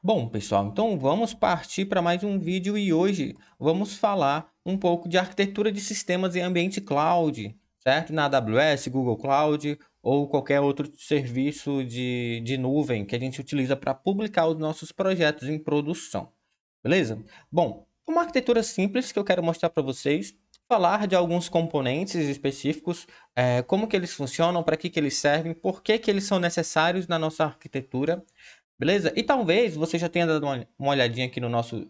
Bom, pessoal, então vamos partir para mais um vídeo e hoje vamos falar um pouco de arquitetura de sistemas em ambiente cloud, certo? Na AWS, Google Cloud ou qualquer outro serviço de nuvem que a gente utiliza para publicar os nossos projetos em produção, beleza? Bom, uma arquitetura simples que eu quero mostrar para vocês, falar de alguns componentes específicos, como que eles funcionam, para que eles servem, por que eles são necessários na nossa arquitetura. Beleza? E talvez você já tenha dado uma olhadinha aqui no nosso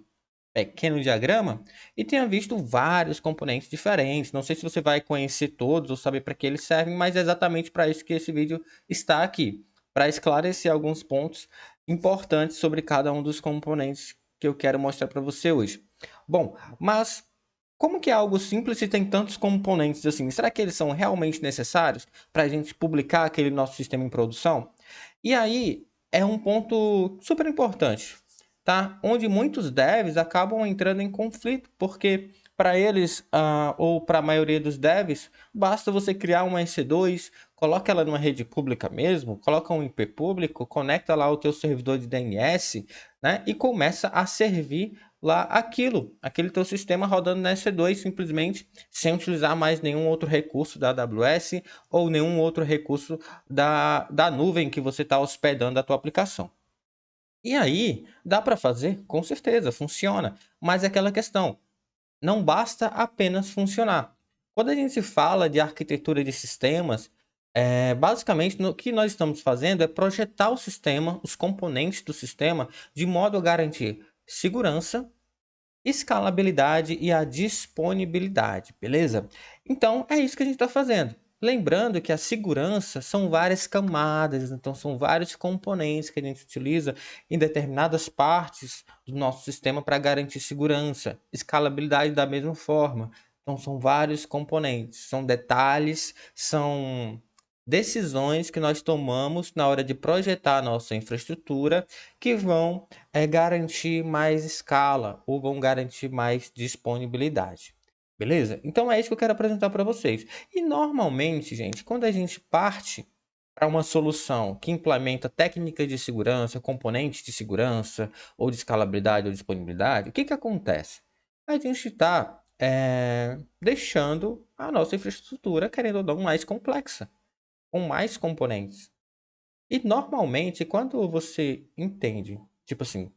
pequeno diagrama e tenha visto vários componentes diferentes. Não sei se você vai conhecer todos ou saber para que eles servem, mas é exatamente para isso que esse vídeo está aqui, para esclarecer alguns pontos importantes sobre cada um dos componentes que eu quero mostrar para você hoje. Bom, mas como que é algo simples e tem tantos componentes assim? Será que eles são realmente necessários para a gente publicar aquele nosso sistema em produção? E aí é um ponto super importante, tá? Onde muitos devs acabam entrando em conflito, porque para eles, ou para a maioria dos devs, basta você criar uma EC2, coloca ela numa rede pública mesmo, coloca um IP público, conecta lá o teu servidor de DNS, né? E começa a servir lá aquele teu sistema rodando na EC2 simplesmente, sem utilizar mais nenhum outro recurso da AWS ou nenhum outro recurso da nuvem que você está hospedando a tua aplicação. E aí, dá para fazer? Com certeza, funciona. Mas é aquela questão, não basta apenas funcionar. Quando a gente fala de arquitetura de sistemas, basicamente o que nós estamos fazendo é projetar o sistema, os componentes do sistema, de modo a garantir segurança, escalabilidade e a disponibilidade, beleza? Então é isso que a gente está fazendo. Lembrando que a segurança são várias camadas, então são vários componentes que a gente utiliza em determinadas partes do nosso sistema para garantir segurança, escalabilidade da mesma forma. Então são vários componentes, são detalhes, são decisões que nós tomamos na hora de projetar a nossa infraestrutura que vão garantir mais escala ou vão garantir mais disponibilidade. Beleza? Então é isso que eu quero apresentar para vocês. E normalmente, gente, quando a gente parte para uma solução que implementa técnicas de segurança, componentes de segurança, ou de escalabilidade ou disponibilidade, o que, que acontece? A gente está deixando a nossa infraestrutura, querendo ou não, mais complexa, com mais componentes. E normalmente, quando você entende, tipo assim,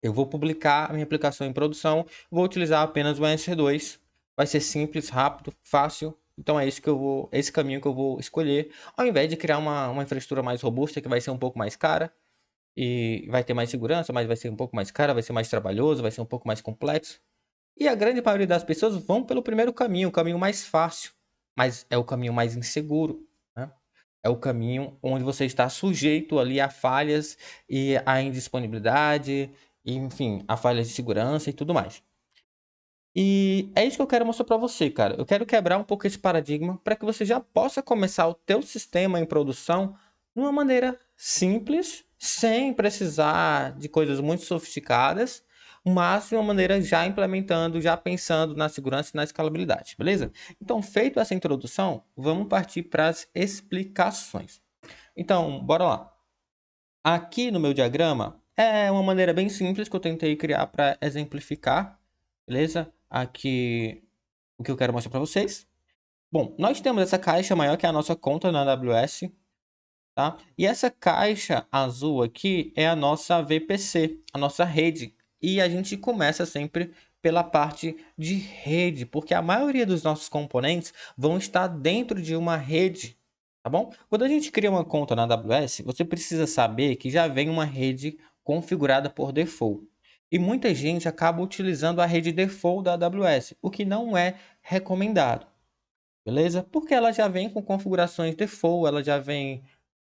eu vou publicar a minha aplicação em produção, vou utilizar apenas o EC2, vai ser simples, rápido, fácil. Então é isso que eu vou, esse caminho que eu vou escolher, ao invés de criar uma infraestrutura mais robusta, que vai ser um pouco mais cara e vai ter mais segurança, mas vai ser um pouco mais cara, vai ser mais trabalhoso, vai ser um pouco mais complexo. E a grande maioria das pessoas vão pelo primeiro caminho, o caminho mais fácil, mas é o caminho mais inseguro, né? É o caminho onde você está sujeito ali a falhas e a indisponibilidade, e, enfim, a falhas de segurança e tudo mais. E é isso que eu quero mostrar para você, cara. Eu quero quebrar um pouco esse paradigma para que você já possa começar o teu sistema em produção de uma maneira simples, sem precisar de coisas muito sofisticadas, mas de uma maneira já implementando, já pensando na segurança e na escalabilidade, beleza? Então, feito essa introdução, vamos partir para as explicações. Então, bora lá. Aqui no meu diagrama é uma maneira bem simples que eu tentei criar para exemplificar, beleza? Aqui o que eu quero mostrar para vocês. Bom, nós temos essa caixa maior que é a nossa conta na AWS, tá? E essa caixa azul aqui é a nossa VPC, a nossa rede. E a gente começa sempre pela parte de rede, porque a maioria dos nossos componentes vão estar dentro de uma rede, tá bom? Quando a gente cria uma conta na AWS, você precisa saber que já vem uma rede configurada por default. E muita gente acaba utilizando a rede default da AWS, o que não é recomendado, beleza? Porque ela já vem com configurações default, ela já vem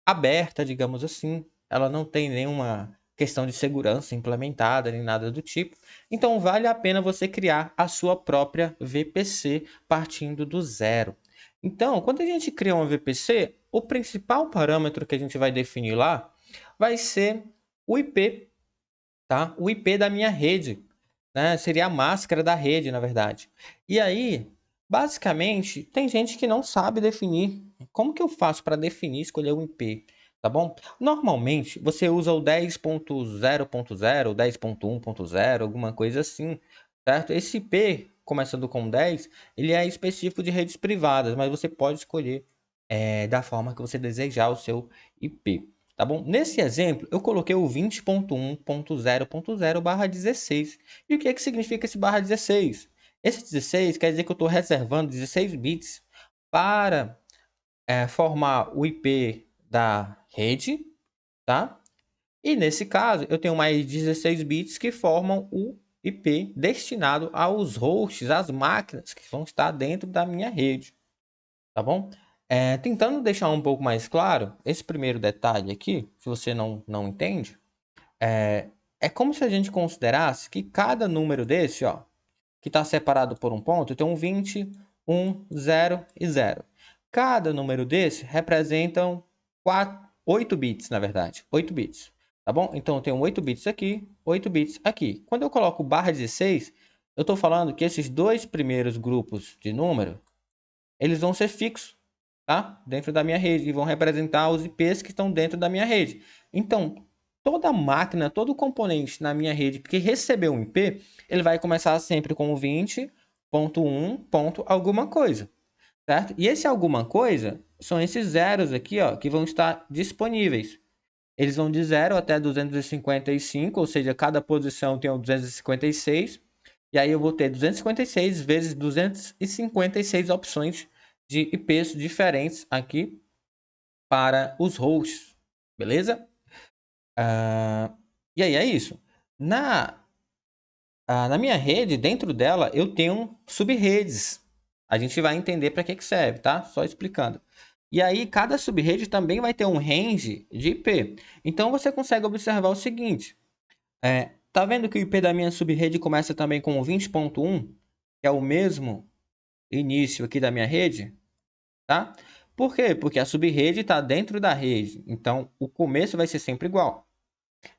aberta, digamos assim. Ela não tem nenhuma questão de segurança implementada, nem nada do tipo. Então, vale a pena você criar a sua própria VPC partindo do zero. Então, quando a gente cria uma VPC, o principal parâmetro que a gente vai definir lá vai ser o IP, tá? O IP da minha rede, né? Seria a máscara da rede, na verdade. E aí, basicamente, tem gente que não sabe definir. Como que eu faço para definir, escolher um IP? tá bom? Normalmente, você usa o 10.0.0, 10.1.0, alguma coisa assim, certo? Esse IP, começando com 10, ele é específico de redes privadas, mas você pode escolher da forma que você desejar o seu IP, tá bom? Nesse exemplo, eu coloquei o 20.1.0.0/16. E o que é que significa esse barra 16? Esse 16 quer dizer que eu estou reservando 16 bits para formar o IP da rede, tá? E nesse caso, eu tenho mais 16 bits que formam o IP destinado aos hosts, às máquinas que vão estar dentro da minha rede, tá bom? Tentando deixar um pouco mais claro, esse primeiro detalhe aqui, se você não entende, é como se a gente considerasse que cada número desse, ó, que está separado por um ponto, tem um 20, 1, 0 e 0. Cada número desse representam 8 bits, na verdade. 8 bits. Tá bom? Então, eu tenho 8 bits aqui, 8 bits aqui. Quando eu coloco barra 16, eu estou falando que esses dois primeiros grupos de número, eles vão ser fixos, tá? Dentro da minha rede e vão representar os IPs que estão dentro da minha rede. Então, toda máquina, todo componente na minha rede que recebeu um IP, ele vai começar sempre com 20.1. alguma coisa, certo? E esse alguma coisa são esses zeros aqui, ó, que vão estar disponíveis. Eles vão de 0 até 255, ou seja, cada posição tem o 256. E aí eu vou ter 256 vezes 256 opções de IPs diferentes aqui para os hosts, beleza? E aí é isso. Na minha rede, dentro dela, eu tenho sub-redes. A gente vai entender para que serve, tá? Só explicando. E aí, cada sub-rede também vai ter um range de IP. Então, você consegue observar o seguinte. Tá vendo que o IP da minha sub-rede começa também com 20.1, que é o mesmo início aqui da minha rede, tá? Por quê? Porque a sub-rede está dentro da rede. Então, o começo vai ser sempre igual,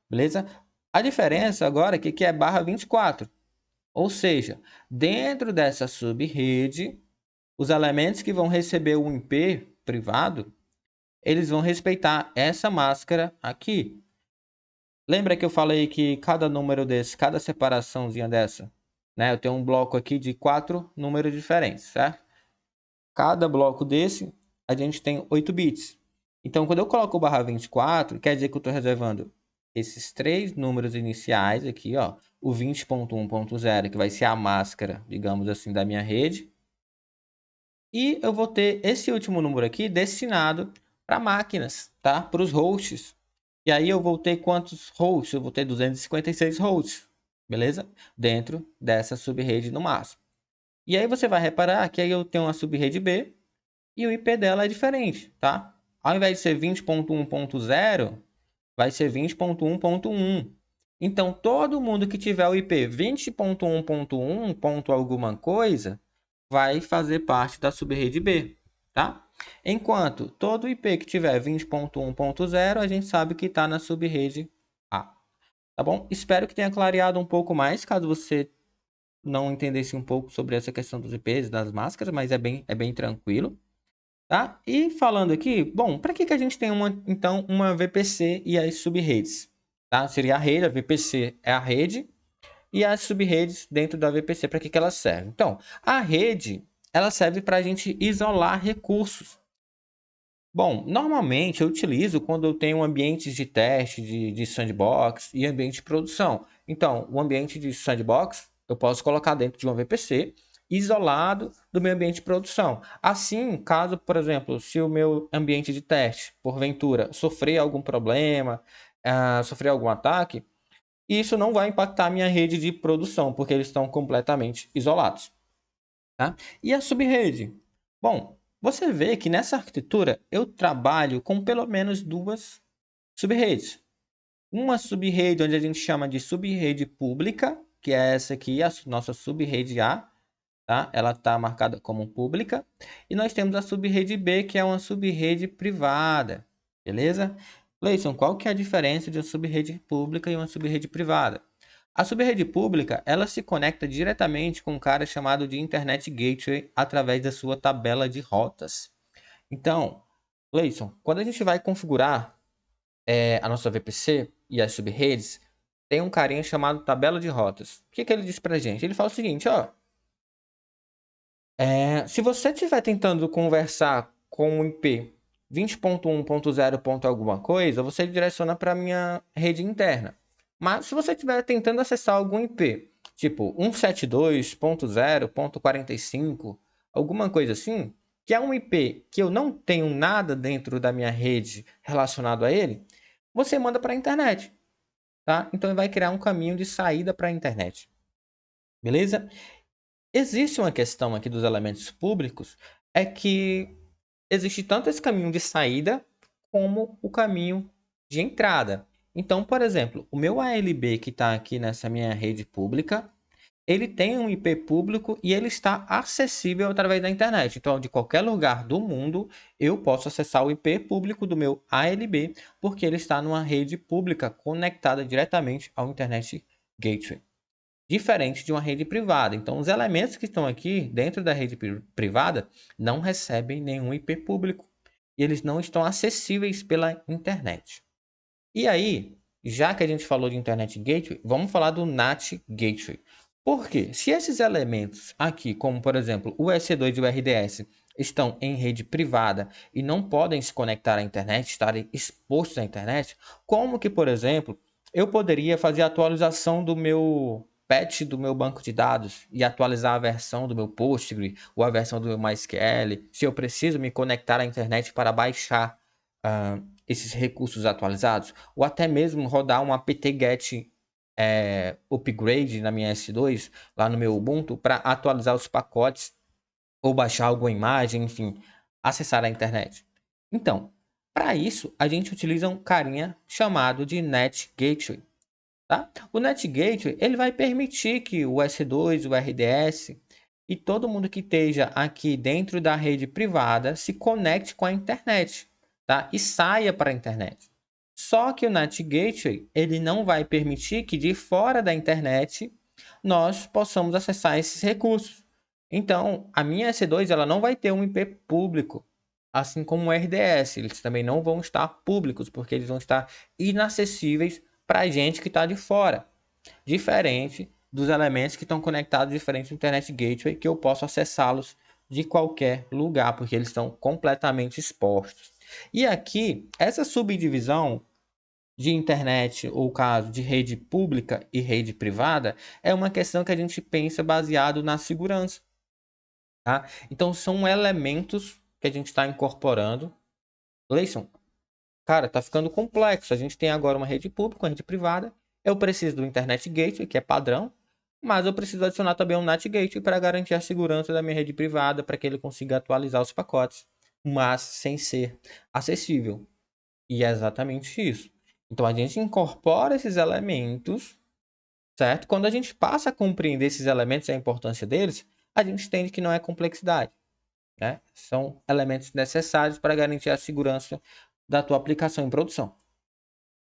beleza? A diferença agora é que é barra 24. Ou seja, dentro dessa sub-rede, os elementos que vão receber o IP privado, eles vão respeitar essa máscara aqui. Lembra que eu falei que cada número desse, cada separaçãozinha dessa, né? Eu tenho um bloco aqui de 4 números diferentes, certo? Cada bloco desse, a gente tem 8 bits. Então, quando eu coloco o barra 24, quer dizer que eu estou reservando esses 3 números iniciais aqui, ó, o 20.1.0, que vai ser a máscara, digamos assim, da minha rede. E eu vou ter esse último número aqui destinado para máquinas, tá? Para os hosts. E aí eu vou ter quantos hosts? Eu vou ter 256 hosts, beleza? Dentro dessa sub-rede no máximo. E aí você vai reparar que aí eu tenho uma sub-rede B e o IP dela é diferente, tá? Ao invés de ser 20.1.0, vai ser 20.1.1. Então, todo mundo que tiver o IP 20.1.1 ponto alguma coisa vai fazer parte da sub-rede B, tá? Enquanto todo IP que tiver 20.1.0, a gente sabe que está na sub-rede A, tá bom? Espero que tenha clareado um pouco mais, caso você não entendesse um pouco sobre essa questão dos IPs, das máscaras, mas é bem tranquilo, tá? E falando aqui, bom, para que a gente tem então uma VPC e as sub-redes, tá? Seria a rede, a VPC é a rede, e as sub-redes dentro da VPC, para que elas servem? Então, a rede, ela serve para a gente isolar recursos. Bom, normalmente eu utilizo quando eu tenho ambientes de teste, de sandbox e ambiente de produção. Então, o ambiente de sandbox eu posso colocar dentro de uma VPC isolado do meu ambiente de produção. Assim, caso, por exemplo, se o meu ambiente de teste, porventura, sofrer algum problema, sofrer algum ataque, isso não vai impactar a minha rede de produção, porque eles estão completamente isolados, tá? E a sub-rede? Bom, você vê que nessa arquitetura eu trabalho com pelo menos duas sub-redes. Uma sub-rede onde a gente chama de sub-rede pública, que é essa aqui, a nossa sub-rede A, tá? Ela está marcada como pública. E nós temos a sub-rede B, que é uma sub-rede privada, beleza? Leison, qual que é a diferença de uma sub-rede pública e uma sub-rede privada? A sub-rede pública, ela se conecta diretamente com um cara chamado de Internet Gateway através da sua tabela de rotas. Então, Leison, quando a gente vai configurar a nossa VPC e as subredes, tem um carinha chamado tabela de rotas. O que ele diz pra gente? Ele fala o seguinte, ó. Se você estiver tentando conversar com o IP 20.1.0. alguma coisa, você direciona para a minha rede interna. Mas se você estiver tentando acessar algum IP, tipo 172.0.45, alguma coisa assim, que é um IP que eu não tenho nada dentro da minha rede relacionado a ele, você manda para a internet, tá? Então ele vai criar um caminho de saída para a internet. Beleza? Existe uma questão aqui dos elementos públicos, é que existe tanto esse caminho de saída como o caminho de entrada. Então, por exemplo, o meu ALB que está aqui nessa minha rede pública, ele tem um IP público e ele está acessível através da internet. Então, de qualquer lugar do mundo, eu posso acessar o IP público do meu ALB, porque ele está numa rede pública conectada diretamente ao Internet Gateway, diferente de uma rede privada. Então, os elementos que estão aqui dentro da rede privada não recebem nenhum IP público e eles não estão acessíveis pela internet. E aí, já que a gente falou de Internet Gateway, vamos falar do NAT Gateway. Por quê? Se esses elementos aqui, como por exemplo o EC2 e o RDS, estão em rede privada e não podem se conectar à internet, estarem expostos à internet, como que, por exemplo, eu poderia fazer a atualização do meu patch do meu banco de dados e atualizar a versão do meu Postgre ou a versão do meu MySQL, se eu preciso me conectar à internet para baixar esses recursos atualizados, ou até mesmo rodar um apt-get upgrade na minha S2, lá no meu Ubuntu, para atualizar os pacotes ou baixar alguma imagem, enfim, acessar a internet. Então, para isso, a gente utiliza um carinha chamado de Net Gateway. Tá? O Net Gateway ele vai permitir que o S2, o RDS e todo mundo que esteja aqui dentro da rede privada se conecte com a internet, tá? E saia para a internet. Só que o Net Gateway ele não vai permitir que de fora da internet nós possamos acessar esses recursos. Então, a minha S2 ela não vai ter um IP público, assim como o RDS. Eles também não vão estar públicos, porque eles vão estar inacessíveis para a gente que está de fora. Diferente dos elementos que estão conectados diferente do Internet Gateway, que eu posso acessá-los de qualquer lugar, porque eles estão completamente expostos. E aqui, essa subdivisão de internet, ou caso de rede pública e rede privada, é uma questão que a gente pensa baseado na segurança. Tá? Então, são elementos que a gente está incorporando. Leison, cara, tá ficando complexo. A gente tem agora uma rede pública, uma rede privada. Eu preciso do Internet Gateway, que é padrão, mas eu preciso adicionar também um NAT Gateway para garantir a segurança da minha rede privada, para que ele consiga atualizar os pacotes, mas sem ser acessível. E é exatamente isso. Então a gente incorpora esses elementos, certo? Quando a gente passa a compreender esses elementos e a importância deles, a gente entende que não é complexidade, né? São elementos necessários para garantir a segurança da tua aplicação em produção,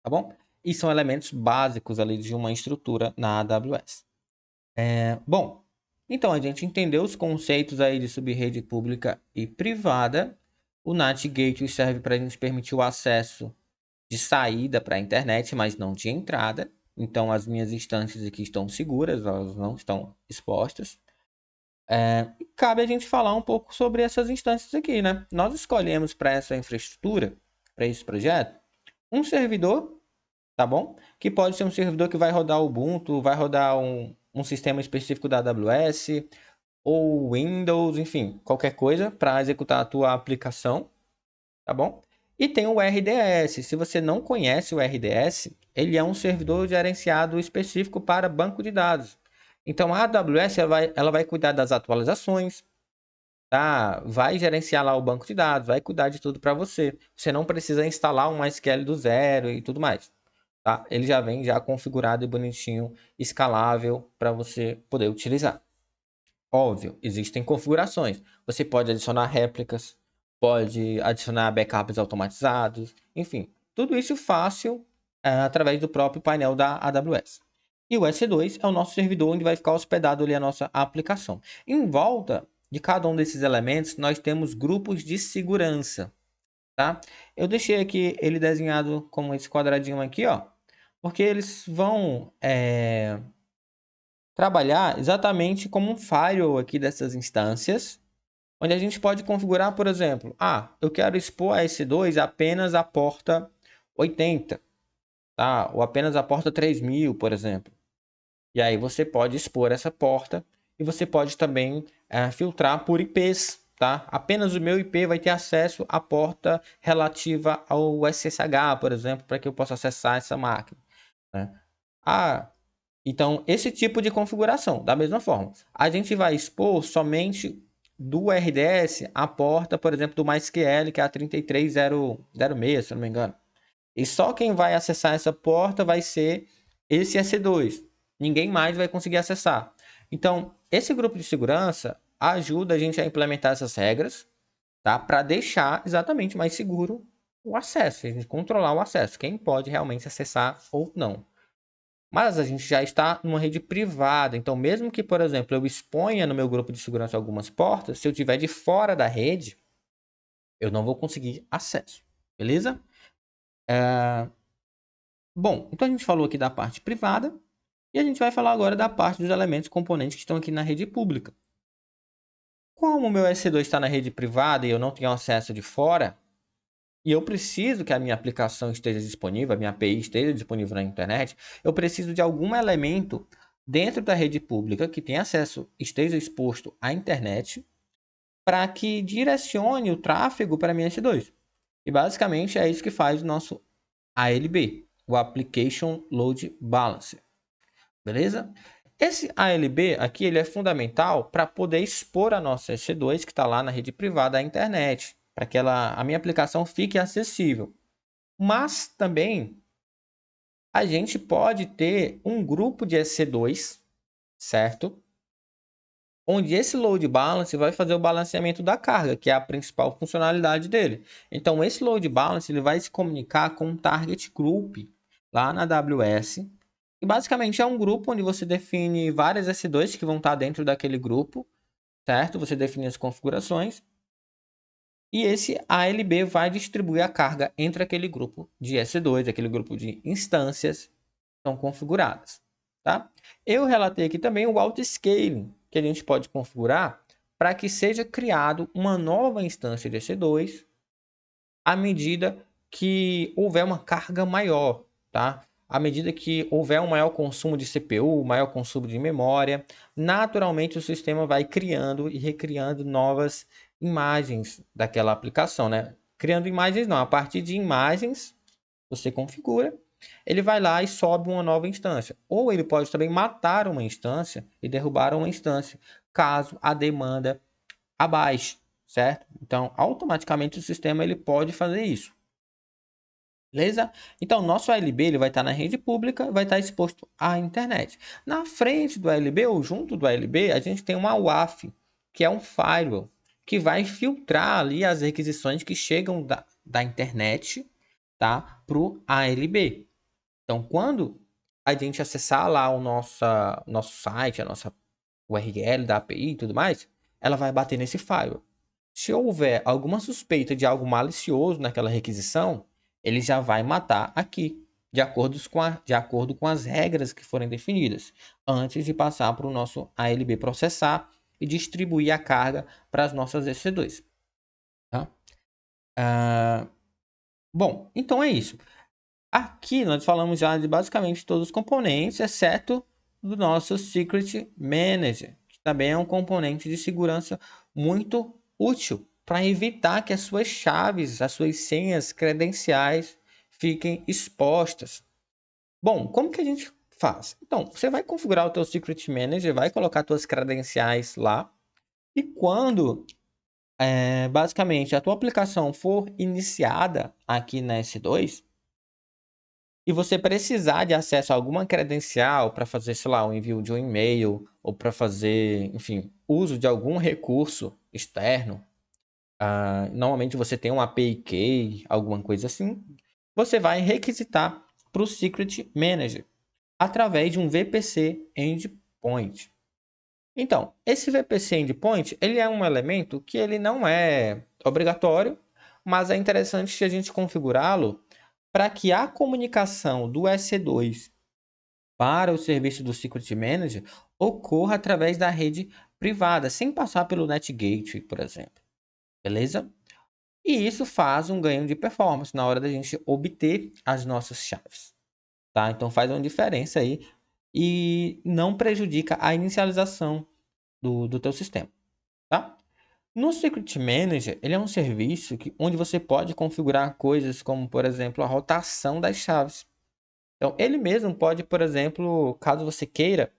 tá bom? E são elementos básicos ali de uma estrutura na AWS. Bom, então a gente entendeu os conceitos aí de subrede pública e privada. O NAT Gateway serve para a gente permitir o acesso de saída para a internet, mas não de entrada. Então as minhas instâncias aqui estão seguras, elas não estão expostas. Cabe a gente falar um pouco sobre essas instâncias aqui, né? Nós escolhemos para essa infraestrutura, para esse projeto, um servidor, tá bom? Que pode ser um servidor que vai rodar Ubuntu, vai rodar um sistema específico da AWS, ou Windows, enfim, qualquer coisa para executar a tua aplicação, tá bom? E tem o RDS. Se você não conhece o RDS, ele é um servidor gerenciado específico para banco de dados. Então a AWS ela vai cuidar das atualizações, tá? Vai gerenciar lá o banco de dados, vai cuidar de tudo para você. Você não precisa instalar um MySQL do zero e tudo mais, tá? Ele já vem já configurado e bonitinho, escalável para você poder utilizar. Óbvio, existem configurações. Você pode adicionar réplicas, pode adicionar backups automatizados, enfim, tudo isso fácil através do próprio painel da AWS. E o S2 é o nosso servidor onde vai ficar hospedado ali a nossa aplicação. Em volta de cada um desses elementos, nós temos grupos de segurança. tá? Eu deixei aqui ele desenhado como esse quadradinho aqui, ó, porque eles vão trabalhar exatamente como um firewall aqui dessas instâncias, onde a gente pode configurar, por exemplo, eu quero expor a S2 apenas a porta 80, tá? Ou apenas a porta 3000, por exemplo. E aí você pode expor essa porta e você pode também filtrar por IPs, tá? Apenas o meu IP vai ter acesso à porta relativa ao SSH, por exemplo, para que eu possa acessar essa máquina, né? Então, esse tipo de configuração, da mesma forma, a gente vai expor somente do RDS a porta, por exemplo, do MySQL, que é a 33006, se não me engano. E só quem vai acessar essa porta vai ser esse EC2. Ninguém mais vai conseguir acessar. Então, esse grupo de segurança ajuda a gente a implementar essas regras, tá? Para deixar exatamente mais seguro o acesso, a gente controlar o acesso, quem pode realmente acessar ou não. Mas a gente já está numa rede privada, então mesmo que, por exemplo, eu exponha no meu grupo de segurança algumas portas, se eu estiver de fora da rede, eu não vou conseguir acesso, beleza? Bom, então a gente falou aqui da parte privada e a gente vai falar agora da parte dos elementos componentes que estão aqui na rede pública. Como o meu EC2 está na rede privada e eu não tenho acesso de fora, e eu preciso que a minha aplicação esteja disponível, a minha API esteja disponível na internet, eu preciso de algum elemento dentro da rede pública que tenha acesso, esteja exposto à internet, para que direcione o tráfego para a minha S2. E basicamente é isso que faz o nosso ALB, o Application Load Balancer. Beleza? Esse ALB aqui ele é fundamental para poder expor a nossa S2 que está lá na rede privada à internet, para que a minha aplicação fique acessível. Mas também a gente pode ter um grupo de EC2, certo? Onde esse load balance vai fazer o balanceamento da carga, que é a principal funcionalidade dele. Então, esse load balance ele vai se comunicar com um target group lá na AWS. E basicamente é um grupo onde você define várias S2 que vão estar dentro daquele grupo, certo? Você define as configurações. E esse ALB vai distribuir a carga entre aquele grupo de S2, aquele grupo de instâncias que estão configuradas, tá? Eu relatei aqui também o autoscaling, que a gente pode configurar para que seja criado uma nova instância de S2 à medida que houver uma carga maior, tá? À medida que houver um maior consumo de CPU, maior consumo de memória, naturalmente o sistema vai criando e recriando novas imagens daquela aplicação, né? Criando imagens não, a partir de imagens você configura, ele vai lá e sobe uma nova instância. Ou ele pode também matar uma instância e derrubar uma instância, caso a demanda abaixe, certo? Então, automaticamente o sistema ele pode fazer isso. Beleza? Então, nosso ALB ele vai estar na rede pública, vai estar exposto à internet. Na frente do ALB ou junto do ALB, a gente tem uma WAF, que é um firewall, que vai filtrar ali as requisições que chegam da internet, tá? Para o ALB. Então, quando a gente acessar lá o nosso site, a nossa URL da API e tudo mais, ela vai bater nesse firewall. Se houver alguma suspeita de algo malicioso naquela requisição, ele já vai matar aqui, de acordo com as regras que forem definidas, antes de passar para o nosso ALB processar e distribuir a carga para as nossas EC2. Tá? Bom, então é isso. Aqui nós falamos já de basicamente todos os componentes, exceto do nosso Secret Manager, que também é um componente de segurança muito útil para evitar que as suas chaves, as suas senhas credenciais fiquem expostas. Bom, como que a gente faz? Então, você vai configurar o teu Secret Manager, vai colocar suas credenciais lá, e quando basicamente a tua aplicação for iniciada aqui na S2, e você precisar de acesso a alguma credencial para fazer, sei lá, o envio de um e-mail ou para fazer, enfim, uso de algum recurso externo, normalmente você tem um API Key, alguma coisa assim, você vai requisitar para o Secret Manager através de um VPC Endpoint. Então, esse VPC Endpoint, ele é um elemento que ele não é obrigatório, mas é interessante a gente configurá-lo para que a comunicação do EC2 para o serviço do Secret Manager ocorra através da rede privada, sem passar pelo NetGate, por exemplo. Beleza? E isso faz um ganho de performance na hora da gente obter as nossas chaves. Tá? Então faz uma diferença aí e não prejudica a inicialização do teu sistema. Tá? No Secret Manager, ele é um serviço onde você pode configurar coisas como, por exemplo, a rotação das chaves. Então, ele mesmo pode, por exemplo, caso você queira,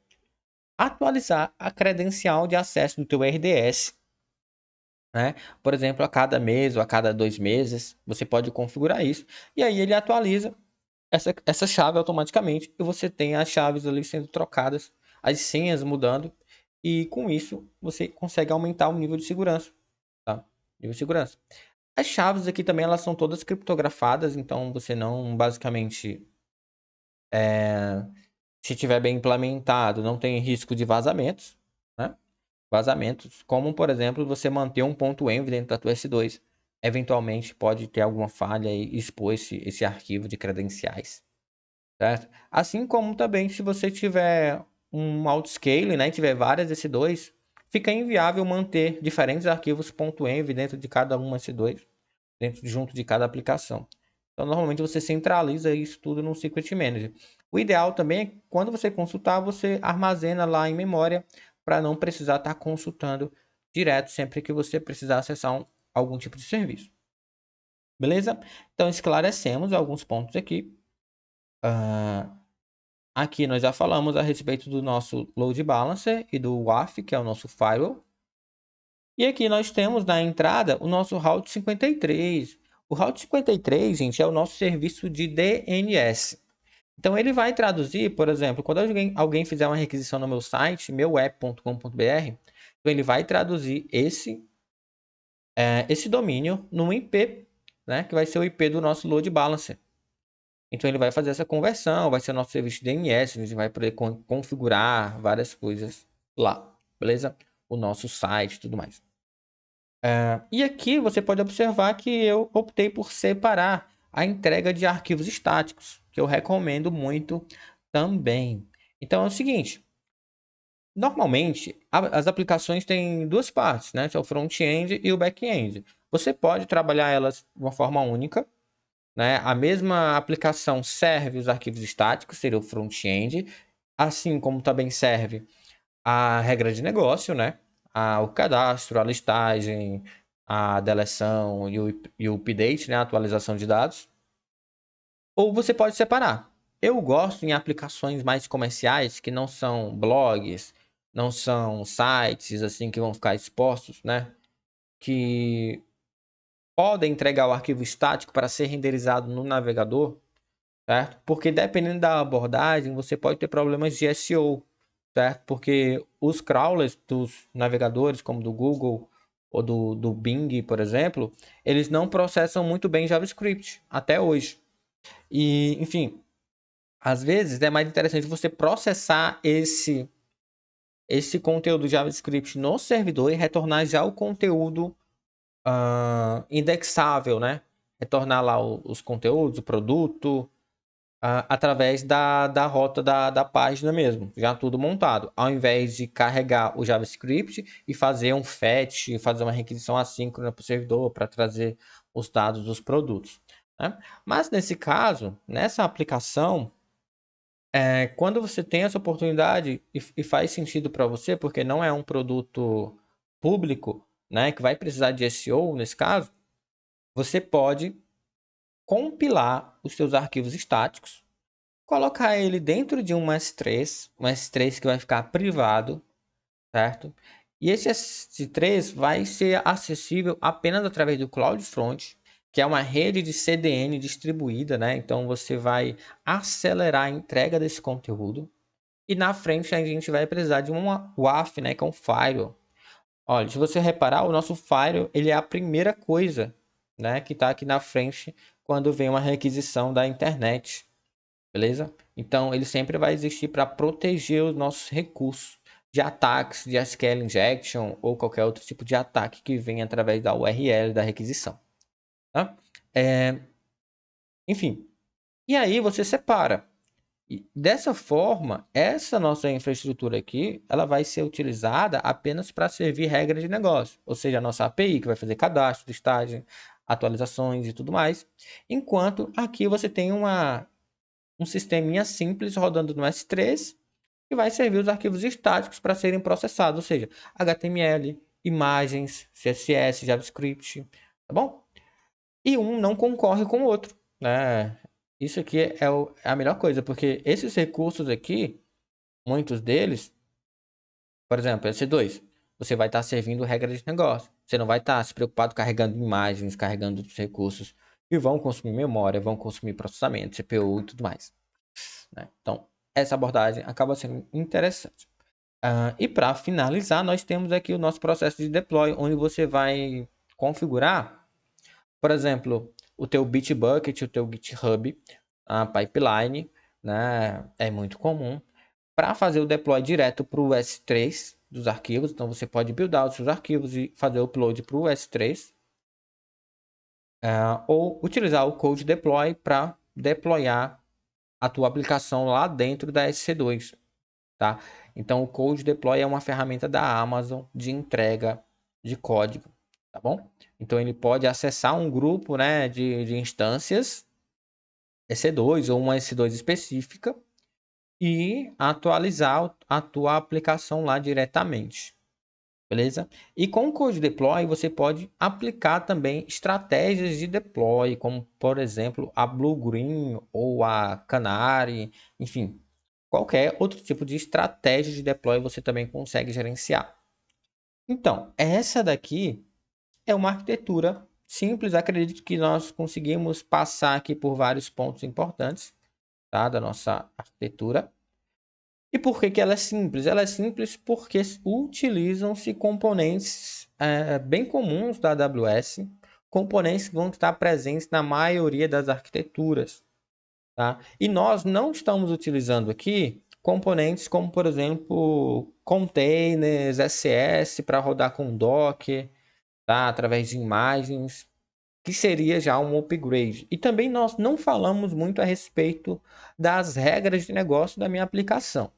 atualizar a credencial de acesso do teu RDS. Né? Por exemplo, a cada mês ou a cada 2 meses, você pode configurar isso. E aí ele atualiza essa chave automaticamente e você tem as chaves ali sendo trocadas, as senhas mudando. E com isso, você consegue aumentar o nível de segurança. Tá? Nível de segurança. As chaves aqui também elas são todas criptografadas, então você não basicamente se tiver bem implementado, não tem risco de vazamentos, né? Vazamentos, como por exemplo, você manter um ponto .env dentro da tua S2. Eventualmente pode ter alguma falha e expor esse arquivo de credenciais, certo? Assim como também se você tiver um autoscale, né, tiver várias S2, fica inviável manter diferentes arquivos .env dentro de cada uma S2, junto de cada aplicação. Então, normalmente você centraliza isso tudo no Secret Manager. O ideal também é quando você consultar, você armazena lá em memória para não precisar estar consultando direto sempre que você precisar acessar algum tipo de serviço. Beleza? Então, esclarecemos alguns pontos aqui. Aqui nós já falamos a respeito do nosso Load Balancer e do WAF, que é o nosso firewall. E aqui nós temos na entrada o nosso Route 53. O Route 53, gente, é o nosso serviço de DNS. Então ele vai traduzir, por exemplo, quando alguém fizer uma requisição no meu site, meuapp.com.br, então ele vai traduzir esse domínio num IP, né, que vai ser o IP do nosso load balancer. Então ele vai fazer essa conversão, vai ser o nosso serviço de DNS, a gente vai poder configurar várias coisas lá, beleza? O nosso site e tudo mais. E aqui você pode observar que eu optei por separar a entrega de arquivos estáticos, que eu recomendo muito também. Então é o seguinte, normalmente as aplicações têm duas partes, né? Que é o front-end e o back-end. Você pode trabalhar elas de uma forma única, né? A mesma aplicação serve os arquivos estáticos, seria o front-end, assim como também serve a regra de negócio, né? O cadastro, a listagem, a deleção e o update, né? A atualização de dados. Ou você pode separar. Eu gosto em aplicações mais comerciais, que não são blogs, não são sites assim que vão ficar expostos, né? Que podem entregar o arquivo estático para ser renderizado no navegador, certo? Porque dependendo da abordagem, você pode ter problemas de SEO, certo? Porque os crawlers dos navegadores, como do Google ou do Bing, por exemplo, eles não processam muito bem JavaScript até hoje. E, enfim, às vezes é mais interessante você processar esse conteúdo JavaScript no servidor e retornar já o conteúdo indexável, né? Retornar lá os conteúdos, o produto, através da rota da página mesmo, já tudo montado, ao invés de carregar o JavaScript e fazer um fetch, fazer uma requisição assíncrona para o servidor para trazer os dados dos produtos, né? Mas nesse caso, nessa aplicação, quando você tem essa oportunidade e faz sentido para você, porque não é um produto público, né, que vai precisar de SEO nesse caso, você pode compilar os seus arquivos estáticos, colocar ele dentro de um S3 que vai ficar privado, certo? E esse S3 vai ser acessível apenas através do CloudFront, que é uma rede de CDN distribuída, né? Então você vai acelerar a entrega desse conteúdo. E na frente a gente vai precisar de um WAF, né? Que é um firewall. Olha, se você reparar, o nosso firewall ele é a primeira coisa, né? Que está aqui na frente quando vem uma requisição da internet. Beleza? Então ele sempre vai existir para proteger os nossos recursos de ataques, de SQL injection ou qualquer outro tipo de ataque que venha através da URL da requisição. tá? Enfim, e aí você separa. E dessa forma, essa nossa infraestrutura aqui, ela vai ser utilizada apenas para servir regra de negócio, ou seja, a nossa API que vai fazer cadastro, listagem, atualizações e tudo mais. Enquanto aqui você tem um sisteminha simples rodando no S3 que vai servir os arquivos estáticos para serem processados, ou seja, HTML, imagens, CSS, JavaScript, tá bom? E um não concorre com o outro, né? Isso aqui é a melhor coisa, porque esses recursos aqui, muitos deles, por exemplo, S2, você vai estar servindo regra de negócio. Você não vai estar se preocupado carregando imagens, carregando outros recursos que vão consumir memória, vão consumir processamento, CPU e tudo mais, né? Então, essa abordagem acaba sendo interessante. E para finalizar, nós temos aqui o nosso processo de deploy, onde você vai configurar, por exemplo, o teu Bitbucket, o teu GitHub, a pipeline, né? É muito comum para fazer o deploy direto para o S3 dos arquivos. Então você pode buildar os seus arquivos e fazer o upload para o S3, ou utilizar o Code Deploy para deployar a tua aplicação lá dentro da SC2, tá? Então o Code Deploy é uma ferramenta da Amazon de entrega de código, tá bom? Então ele pode acessar um grupo, né, de instâncias EC2 ou uma EC2 específica e atualizar a tua aplicação lá diretamente, beleza? E com o Code Deploy você pode aplicar também estratégias de deploy, como por exemplo a Blue Green ou a Canary, enfim, qualquer outro tipo de estratégia de deploy você também consegue gerenciar. Então, essa daqui é uma arquitetura simples. Acredito que nós conseguimos passar aqui por vários pontos importantes, tá, da nossa arquitetura. E por que que ela é simples? Ela é simples porque utilizam-se componentes bem comuns da AWS, componentes que vão estar presentes na maioria das arquiteturas, tá? E nós não estamos utilizando aqui componentes como, por exemplo, containers, SS para rodar com Docker, tá? Através de imagens, que seria já um upgrade. E também nós não falamos muito a respeito das regras de negócio da minha aplicação.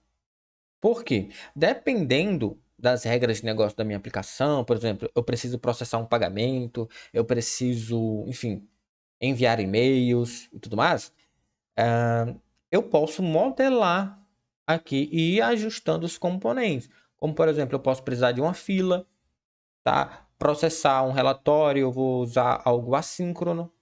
Por quê? Dependendo das regras de negócio da minha aplicação, por exemplo, eu preciso processar um pagamento, eu preciso, enfim, enviar e-mails e tudo mais, eu posso modelar aqui e ir ajustando os componentes. Como, por exemplo, eu posso precisar de uma fila, tá? Processar um relatório, eu vou usar algo assíncrono,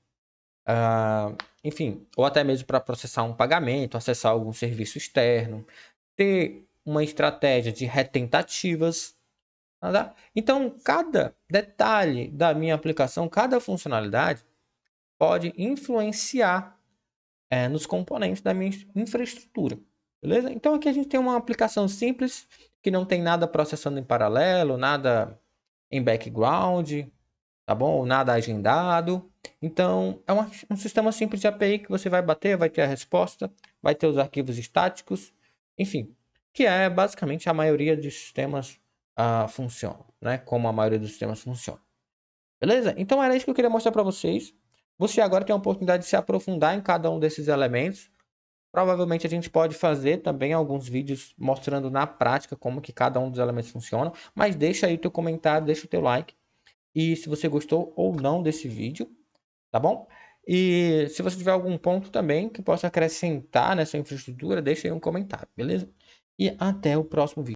enfim, ou até mesmo para processar um pagamento, acessar algum serviço externo, ter uma estratégia de retentativas, tá? Então, cada detalhe da minha aplicação, cada funcionalidade pode influenciar nos componentes da minha infraestrutura, beleza? Então, aqui a gente tem uma aplicação simples, que não tem nada processando em paralelo, nada em background, tá bom? Nada agendado. Então, é um sistema simples de API que você vai bater, vai ter a resposta, vai ter os arquivos estáticos, enfim, que é basicamente a maioria dos sistemas funcionam, né? Como a maioria dos sistemas funciona. Beleza? Então era isso que eu queria mostrar para vocês. Você agora tem a oportunidade de se aprofundar em cada um desses elementos. Provavelmente a gente pode fazer também alguns vídeos mostrando na prática como que cada um dos elementos funciona. Mas deixa aí o teu comentário, deixa o teu like. E se você gostou ou não desse vídeo, tá bom? E se você tiver algum ponto também que possa acrescentar nessa infraestrutura, deixa aí um comentário, beleza? E até o próximo vídeo.